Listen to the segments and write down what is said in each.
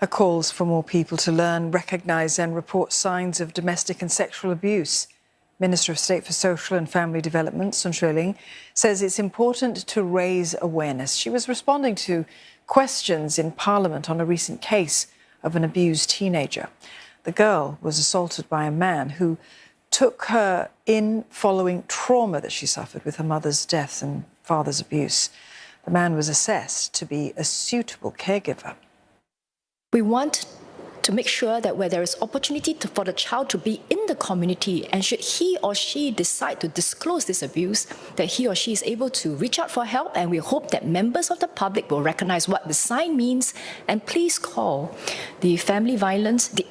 Calls for more people to learn, recognise and report signs of domestic and sexual abuse. Minister of State for Social and Family Development, Xueling, says it's important to raise awareness. She was responding to questions in Parliament on a recent case of an abused teenager. The girl was assaulted by a man who took her in following trauma that she suffered with her mother's death and father's abuse. The man was assessed to be a suitable caregiver. We want to make sure that where there is opportunity for the child to be in the community, and should he or she decide to disclose this abuse, that he or she is able to reach out for help, and we hope that members of the public will recognize what the sign means, and please call the Family Violence, the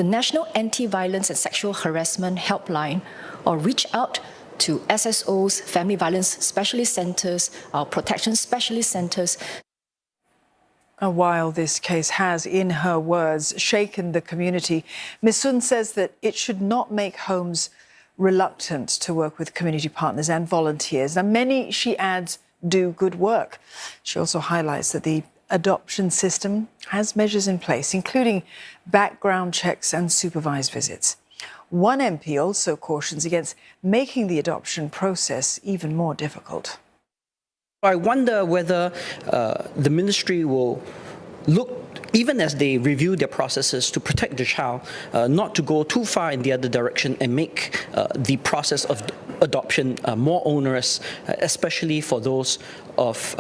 National Anti-Violence and Sexual Harassment Helpline, or reach out to SSOs, Family Violence Specialist Centres, our Protection Specialist Centres. While this case has, in her words, shaken the community, Ms. Sun says that it should not make homes reluctant to work with community partners and volunteers. And many, she adds, do good work. She also highlights that the adoption system has measures in place, including background checks and supervised visits. One MP also cautions against making the adoption process even more difficult. I wonder whether the ministry will look, even as they review their processes, to protect the child, not to go too far in the other direction and make the process of adoption more onerous, especially for those of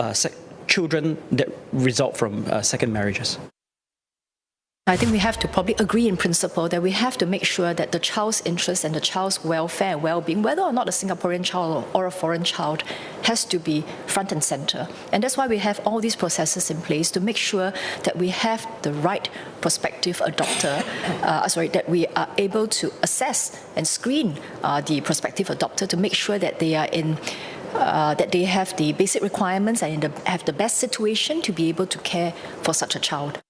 children that result from second marriages. I think we have to probably agree in principle that we have to make sure that the child's interests and the child's welfare and well-being, whether or not a Singaporean child or a foreign child, has to be front and center. And that's why we have all these processes in place to make sure that we have the right prospective adopter, that we are able to assess and screen the prospective adopter to make sure that they are that they have the basic requirements and have the best situation to be able to care for such a child.